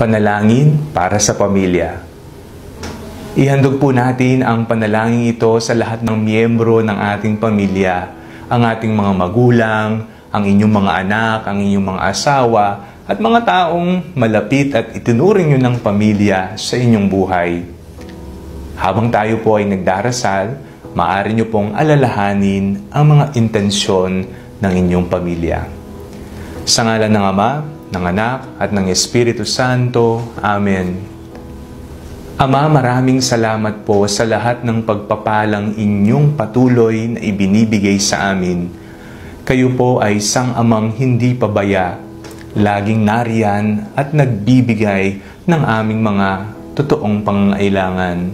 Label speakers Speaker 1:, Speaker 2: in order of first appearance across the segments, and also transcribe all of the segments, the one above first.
Speaker 1: Panalangin para sa pamilya. Ihandog po natin ang panalangin ito sa lahat ng miyembro ng ating pamilya, ang ating mga magulang, ang inyong mga anak, ang inyong mga asawa, at mga taong malapit at itinuring nyo ng pamilya sa inyong buhay. Habang tayo po ay nagdarasal, maaari nyo pong alalahanin ang mga intensyon ng inyong pamilya. Sa ngalan ng Ama, ng Anak, at ng Espiritu Santo. Amen. Ama, maraming salamat po sa lahat ng pagpapalang inyong patuloy na ibinibigay sa amin. Kayo po ay sang-amang hindi pabaya, laging nariyan at nagbibigay ng aming mga totoong pangangailangan.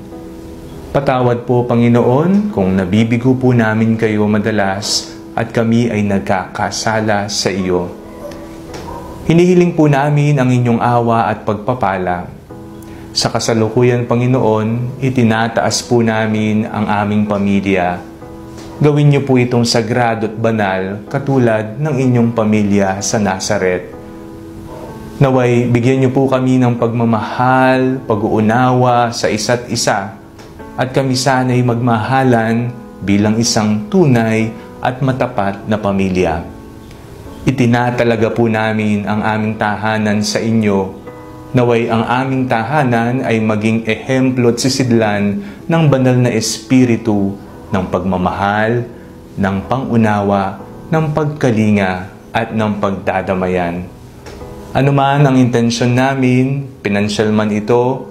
Speaker 1: Patawad po, Panginoon, kung nabibigo po namin kayo madalas at kami ay nagkakasala sa iyo. Hinihiling po namin ang inyong awa at pagpapala. Sa kasalukuyan, Panginoon, itinataas po namin ang aming pamilya. Gawin niyo po itong sagrado at banal katulad ng inyong pamilya sa Nazaret. Naway, bigyan niyo po kami ng pagmamahal, pag-uunawa sa isa't isa, at kami sana'y magmahalan bilang isang tunay at matapat na pamilya. Itinatalaga po namin ang aming tahanan sa inyo. Naway ang aming tahanan ay maging ehemplo at sisidlan ng banal na espiritu ng pagmamahal, ng pangunawa, ng pagkalinga at ng pagdadamayan. Ano man ang intensyon namin, pinansyal man ito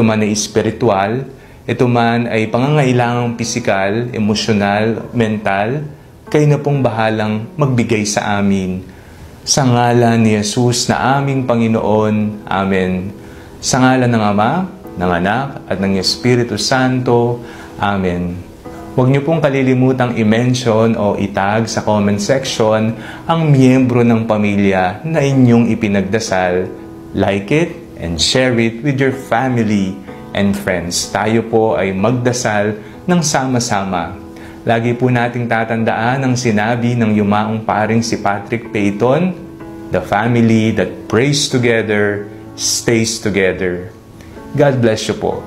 Speaker 1: man ay espiritual, ito man ay pangangailangang pisikal, emosyonal, mental, kayo na pong bahalang magbigay sa amin. Sa ngalan ni Jesus na aming Panginoon. Amen. Sa ngalan ng Ama, ng Anak, at ng Espiritu Santo. Amen. Huwag niyo pong kalilimutang i-mention o itag sa comment section ang miyembro ng pamilya na inyong ipinagdasal. Like it and share it with your family and friends. Tayo po ay magdasal ng sama-sama. Lagi po nating tatandaan ang sinabi ng yumaong paring si Patrick Peyton, "The family that prays together, stays together." God bless you po.